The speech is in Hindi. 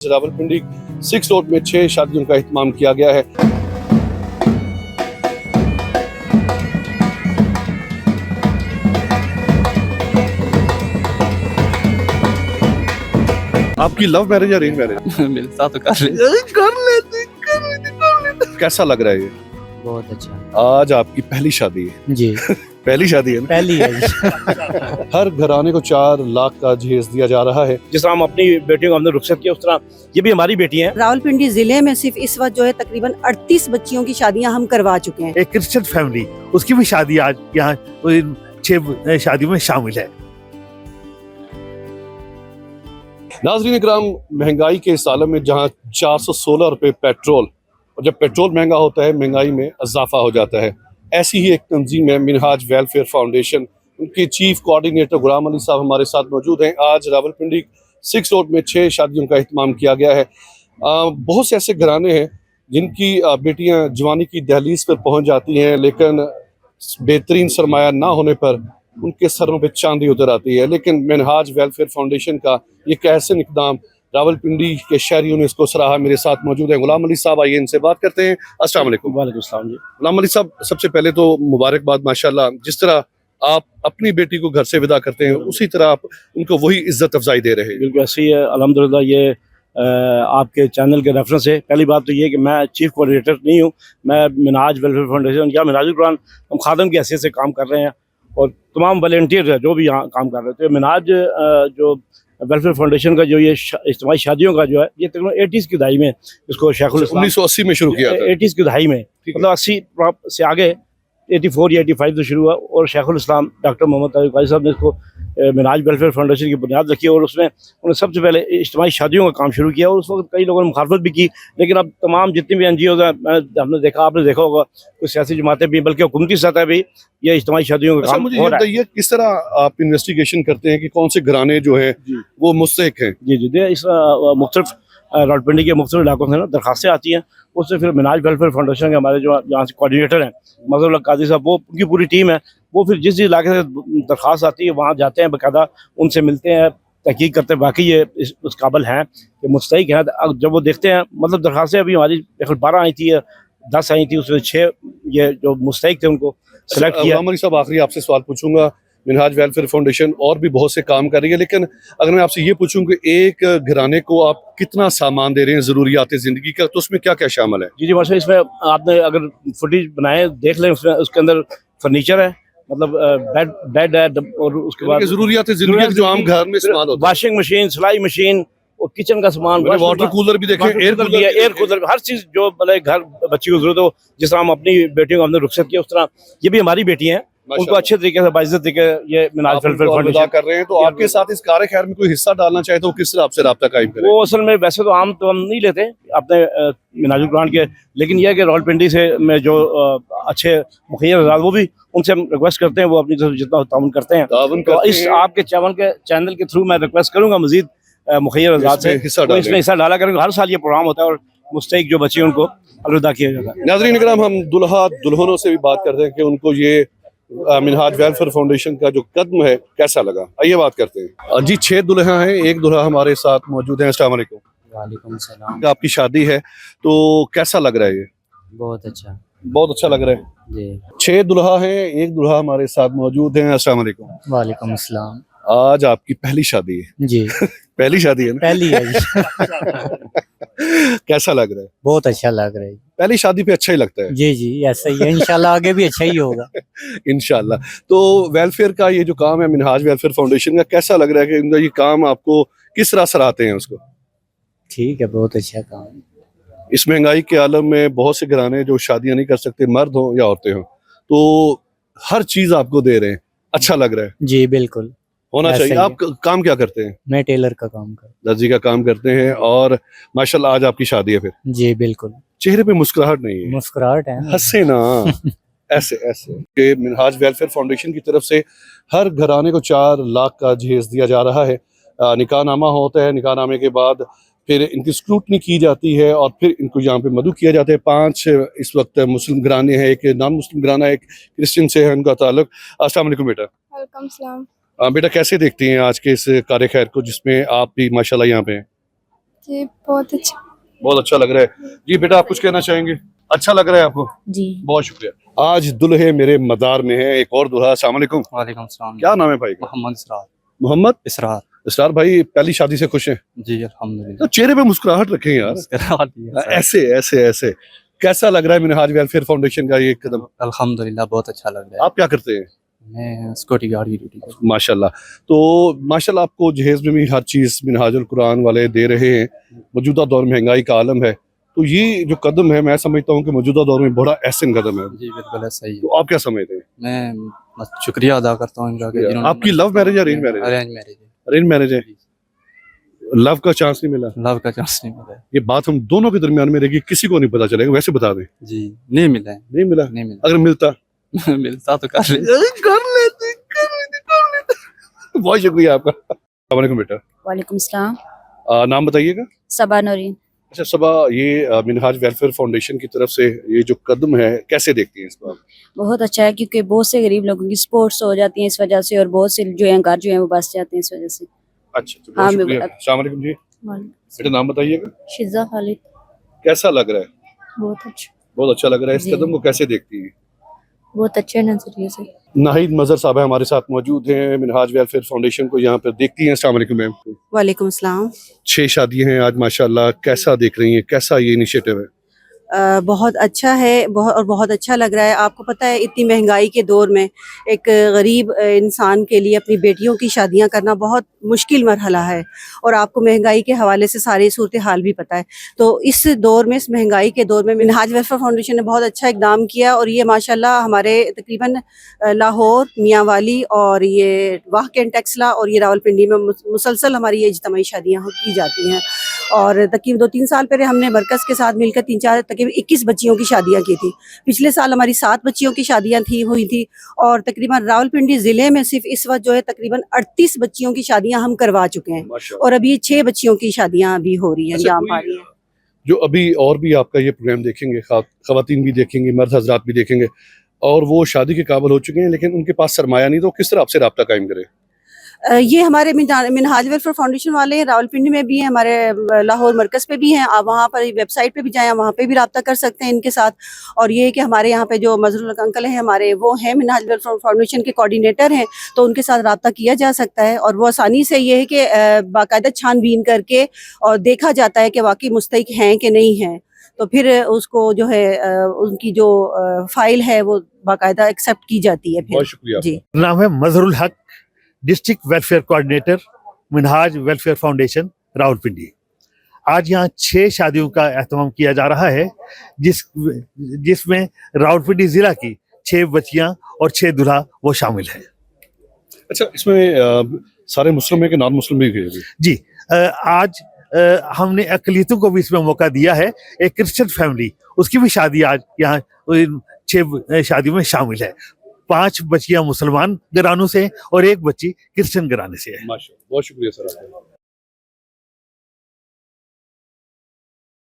रावलपिंडी 6 रोड में 6 शादियों का एहतमाम किया गया है। आपकी लव मैरिज या अरेंज मैरिज? मेरे साथ तो कर लेते। कैसा लग रहा है ये? बहुत अच्छा। आज आपकी पहली शादी है। जी पहली शादी है ना? पहली है जी। हर घराने को 4 लाख का जहेज दिया जा रहा है। जिस तरह हम अपनी बेटियों को हमने रुखसत किया, उस तरह ये भी हमारी बेटी हैं। रावलपिंडी जिले में सिर्फ इस वक्त जो है तकरीबन 38 बच्चियों की शादियां हम करवा चुके हैं। एक क्रिश्चियन फैमिली, उसकी भी शादी आज यहाँ 6 शादियों में शामिल है। नाज़रीन इकराम, महंगाई के इस आलम में जहाँ 416 रुपये पेट्रोल, और जब पेट्रोल महंगा होता है महंगाई में इजाफा हो जाता है। ऐसी ही एक तंजीम है मिनहाज वेलफेयर फाउंडेशन, उनके चीफ कोऑर्डिनेटर गुलाम अली साहब हमारे साथ मौजूद हैं। आज रावलपिंडी 6 रोड में 6 शादियों का एहतमाम किया गया है। बहुत से ऐसे घराने हैं जिनकी बेटियां जवानी की दहलीज पर पहुंच जाती हैं, लेकिन बेहतरीन सरमाया ना होने पर उनके सरों पे चांदी उतर आती है। लेकिन मिनहाज वेलफेयर फाउंडेशन का ये कैसन इकदाम रावलपिंडी के शहरियों ने इसको सराहा। मेरे साथ मौजूद है गुलाम अली साहब, आइए इनसे बात करते हैं। अस्सलाम वालेकुम। वालेकुम सलाम जी। गुलाम अली साहब, सबसे पहले तो मुबारकबाद, माशाल्लाह। जिस तरह आप अपनी बेटी को घर से विदा करते हैं, उसी तरह आप उनको वही इज्जत अफजाई दे रहे हैं। बिल्कुल ऐसे ही है, अल्हम्दुलिल्लाह। ये आपके चैनल के रेफरेंस है। पहली बात तो ये कि मैं चीफ कोऑर्डिनेटर नहीं हूँ, मैं मिनहाज वेलफेयर फाउंडेशन या मिनहाजुल कुरान हम खादम की हैसियत से काम कर रहे हैं, और तमाम वॉलंटियर है जो भी यहाँ काम कर रहे थे। मिनहाज जो वेलफेयर फाउंडेशन का जो ये इज्तिमाई शादियों का जो है, ये तकरीबन 80s की दहाई में इसको शेखुल 1980 में शुरू किया था। 80s की दहाई में, मतलब 80 से आगे 84 या 85 से शुरू हुआ, और शेखुल इस्लाम डॉक्टर मोहम्मद तारिक काजी साहब ने इसको मिनहाज वेलफेयर फाउंडेशन की बुनियाद रखी, और उसमें उन्होंने सबसे पहले इज्तिमाई शादियों का काम शुरू किया। और उस वक्त कई लोगों ने मुखालफत भी की, लेकिन अब तमाम जितनी भी NGOs हैं, हमने देखा, आपने देखा होगा, कुछ सियासी जमातें भी, बल्कि हुकूमती सतह भी ये इज्तिमाई शादियों का काम मुझे हो रहा है। बताइए, किस तरह आप इन्वेस्टिगेशन करते हैं कि कौन से घराने जो है वो मुस्तहिक हैं? जी जी, इस मुख्तलिफ रावलपिंडी के मुख्तलिफ इलाकों से ना दरखास्तें आती हैं, उससे फिर मिनहाज वेलफेयर फाउंडेशन के हमारे जो यहाँ से कोऑर्डिनेटर हैं मजहरुल हक काजी साहब, वो उनकी पूरी टीम है, वो फिर जिस इलाके से दरखास्त आती है वहाँ जाते हैं, बाकायदा उनसे मिलते हैं, तहकीक करते हैं वाकई ये उस काबिल हैं कि मुस्तहिक हैं। जब वो देखते हैं, मतलब दरखास्तें अभी हमारी 12 आई थी, 10 आई थी, उसमें 6 ये जो मुस्तहिक थे उनको सेलेक्ट किया। गुलाम अली साहब, आखिरी आपसे सवाल पूछूंगा। मिनहाज वेलफेयर फाउंडेशन और भी बहुत से काम कर रही है, लेकिन अगर मैं आपसे ये पूछूं कि एक घराने को आप कितना सामान दे रहे हैं ज़रूरियात ज़िंदगी का, तो उसमें क्या क्या शामिल है? जी जी माशा, इसमें आपने अगर फुटेज बनाए देख लें, उसमें उसके अंदर फर्नीचर है, मतलब बेड है, और उसके बाद ज़रूरियात ज़िंदगी जो आम घर में इस्तेमाल होता है, वॉशिंग मशीन, सिलाई मशीन, और किचन का सामान, वाटर कूलर भी देखें, एयर कूलर, हर चीज जो मतलब घर बच्ची को जरूरत हो। जिस तरह हम अपनी बेटियों को हमने रुखसत किया, उस तरह ये भी हमारी बेटी हैं, उनको अच्छे तरीके से बाइज्जत तरीके ये मिनहाज वेलफेयर फाउंडेशन कर रहे हैं। तो आपके साथ इस कार्य खैर में कोई हिस्सा डालना चाहे तो किस तरह आपसे राब्ता कायम करें? वो असल में वैसे तो आम तो हम नहीं लेते अपने मिनहाजुल कुरान के, लेकिन यह है कि रावलपिंडी से में जो अच्छे मुखिया, वो भी उनसे हम रिक्वेस्ट करते हैं, वो अपनी तरफ जितना ताउन करते हैं। तो इस आपके चैनल के थ्रू मैं रिक्वेस्ट करूंगा मजीद मुखिया से इसमें हिस्सा डाला करेंगे। हर साल ये प्रोग्राम होता है, और मुस्तहिक जो बच्चे उनको अलविदा किया जाता है। नाज़रीन इकराम, हम दुल्हा दुल्हनों से भी बात करते हैं कि उनको ये मिनहाज वेलफेयर फाउंडेशन का जो कदम है कैसा लगा। आइए बात करते हैं। जी, 6 दुल्हा हैं, एक दुल्हा हमारे साथ मौजूद है। अस्सलाम वालेकुम। वालेकुम सलाम। आपकी शादी है, तो कैसा लग रहा है ये? बहुत अच्छा। बहुत अच्छा लग रहा है जी। 6 दुल्हा हैं, एक दुल्हा हमारे साथ मौजूद है। अस्सलाम वालेकुम। वालेकुम सलाम। आज आपकी पहली शादी है। जी पहली शादी है ना? पहली है जी। कैसा लग रहा है? बहुत अच्छा लग रहा है। पहली शादी पे अच्छा ही लगता है। जी जी, ऐसा ही है, इंशाल्लाह आगे भी अच्छा ही होगा। इंशाल्लाह। तो वेलफेयर का ये जो काम है मिनहाज वेलफेयर फाउंडेशन का, कैसा लग रहा है कि इनका ये काम आपको किस तरह सराहते हैं उसको? ठीक है, बहुत अच्छा काम। इस महंगाई के आलम में बहुत से घराने जो शादियां नहीं कर सकते, मर्द हो या औरतें हों, तो हर चीज आपको दे रहे हैं, अच्छा लग रहा है। जी बिल्कुल, होना चाहिए। आप काम क्या करते हैं? मैं टेलर का काम कर। दर्जी का काम करते हैं, और माशाल्लाह आज आपकी शादी है। फिर जी बिल्कुल, चेहरे पे मुस्कुराहट नहीं है, मुस्कुराहट है, हंसे ना। ऐसे ऐसे कि मिनहाज वेलफेयर फाउंडेशन की तरफ से हर घराने को 4 लाख का जहेज दिया जा रहा है। निकाहनामा होता है, निकाहनामे के बाद फिर इनकी स्क्रूटनी की जाती है, और फिर इनको यहाँ पे मदू किया जाता है। 5 इस वक्त मुस्लिम घराने हैं, एक नॉन मुस्लिम घराना है, एक क्रिश्चियन से है उनका ताल्लुक। अस्सलाम वालेकुम बेटा। वेलकम सलाम। बेटा, कैसे देखती हैं आज के इस कार्य खैर को जिसमें आप भी माशाल्लाह यहाँ पे हैं? जी बहुत अच्छा। बहुत अच्छा लग रहा है जी। बेटा आप कुछ कहना चाहेंगे? अच्छा लग रहा है आपको? जी बहुत शुक्रिया। आज दुल्हे मेरे मदार में है, एक और दुल्हा। अस्सलाम वालेकुम। वालेकुम सलाम। क्या नाम है भाई का? मोहम्मद इसरार। मोहम्मद इसरार। इसरार भाई, पहली शादी से खुश हैं? जी तो अल्हम्दुलिल्लाह। चेहरे पे मुस्कुराहट रखें यार। मुस्कुराहट ही है सर। ऐसे ऐसे ऐसे कैसा लग रहा है मिनहाज वेलफेयर फाउंडेशन का ये कदम? अल्हम्दुलिल्लाह बहुत अच्छा लग रहा है। आप क्या करते हैं? मैं सिक्योरिटी गार्ड की ड्यूटी करता माशाल्लाह। तो माशाल्लाह आपको जहेज में भी हर चीज़ मिनहाजुल कुरान वाले दे रहे हैं। मौजूदा दौर में महंगाई का आलम है, तो ये जो कदम है मैं समझता हूँ कि मौजूदा दौर में बड़ा एहसन कदम है। हूँ। जी बिल्कुल ऐसा ही है। तो आप क्या समझते हैं? मैं बस शुक्रिया अदा करता हूँ इनका कि जिन्होंने आपकी लव मैरिज या अरेंज मैरिज? अरेंज मैरिज है। अरेंज मैरिज है। लव का चांस नहीं मिला? लव का चांस नहीं मिला है। ये बात हम दोनों के दरमियान में रहेगी, किसी को नहीं पता चलेगा, वैसे बता दें। जी नहीं मिला है। नहीं मिला? नहीं मिला। अगर मिलता मिलता तो कर ले। बहुत शुक्रिया आपका। अस्सलाम वालेकुम बेटा। वालेकुम सलाम। नाम बताइएगा। सबा नूरीन। अच्छा सबा, ये मिनहाज वेलफेयर फाउंडेशन की तरफ से ये जो कदम है कैसे देखती हैं इस बात? बहुत अच्छा है क्योंकि बहुत से गरीब लोगों की स्पोर्ट्स हो जाती हैं इस वजह से, और बहुत से जो हैं घर जो हैं वो बस जाते हैं इस वजह से। अच्छा तो हाँ, बहुत शुक्रिया। मैं- अस्सलाम वालेकुम जी। बेटा नाम बताइएगा। शिजा खालिद। कैसा लग रहा है? बहुत अच्छा। बहुत अच्छा लग रहा है। इस जी। कदम को कैसे देखती हैं? बहुत अच्छे नजरिए से। नाहिद मजहर साहब है हमारे साथ मौजूद हैं, मिनहाज वेलफेयर फाउंडेशन को यहाँ पर देखती हैं। अस्सलाम वालेकुम मैम। वालेकुम अस्सलाम। 6 शादियां हैं आज माशाल्लाह, कैसा देख रही हैं? कैसा ये इनिशिएटिव है? बहुत अच्छा है, बहुत अच्छा लग रहा है। आपको पता है इतनी महंगाई के दौर में एक गरीब इंसान के लिए अपनी बेटियों की शादियां करना बहुत मुश्किल मरहला है, और आपको महंगाई के हवाले से सारी सूरत हाल भी पता है। तो इस दौर में, इस महंगाई के दौर में मिनहाज वेलफेयर फाउंडेशन ने बहुत अच्छा इकदाम किया, और ये माशाल्लाह हमारे तकरीबन लाहौर, मियांवाली और ये वाह कैंटेक्सला और ये रावलपिंडी में मुसलसल हमारी ये इज्तिमाई शादियाँ की जाती हैं। और तकरीबन 2-3 साल पहले हमने मरकज़ के साथ मिलकर 3-4 तकरीबन 21 बच्चियों की शादियां की थी। पिछले साल हमारी 7 बच्चियों की शादियां हुई थी, और तकरीबन रावलपिंडी ज़िले में सिर्फ इस वक्त जो है तकरीबन 38 बच्चियों की शादियां हम करवा चुके हैं, माशाल्लाह। और अभी 6 बच्चियों की शादियां अभी हो रही हैं, अच्छा, अंजाम कोई- पा रही हैं। जो अभी और भी आपका ये प्रोग्राम देखेंगे, खवातीन भी देखेंगे, मर्द हजरात भी देखेंगे, और वो शादी के काबिल हो चुके हैं लेकिन उनके पास सरमाया नहीं, तो किस तरह आपसे रब्ता कायम करें? ये हमारे मिनहाज वेलफेयर फाउंडेशन वाले हैं, रावलपिंडी में भी हैं, हमारे लाहौर मरकज़ पे भी हैं। आप वहाँ पर वेबसाइट पे भी जाएं, वहाँ पे भी रब्ता कर सकते हैं इनके साथ। और ये कि हमारे यहाँ पे जो मजरूल अंकल हैं हमारे, वो हैं मिनहाज वेलफेयर फाउंडेशन के कोऑर्डिनेटर हैं, तो उनके साथ रब्ता किया जा सकता है। और वो आसानी से ये है कि बाकायदा छानबीन करके और देखा जाता है कि वाकई मुस्तहिक हैं कि नहीं हैं, तो फिर उसको जो है उनकी जो फाइल है वो बाकायदा एक्सेप्ट की जाती है बहुत फिर। शुक्रिया। जी। नाम है मजहरुल हक, district welfare coordinator, Minhaj welfare foundation, Rawalpindi. आज यहाँ 6 शादियों का एहतमाम किया जा रहा है, जिसमें रावलपिंडी जिला की 6 बच्चियां और 6 दूल्हा वो शामिल है। अच्छा इसमें सारे मुस्लिम है कि नॉन मुस्लिम भी गए? जी, आज हमने अकलियतों को भी इसमें मौका दिया है। एक क्रिश्चियन फैमिली, उसकी भी शादी आज यहाँ 6 शादियों में शामिल है। 5 बच्चियां मुसलमान घरानों से और 1 बच्ची क्रिश्चियन घराने से है। माशाल्लाह, बहुत शुक्रिया सर आपका।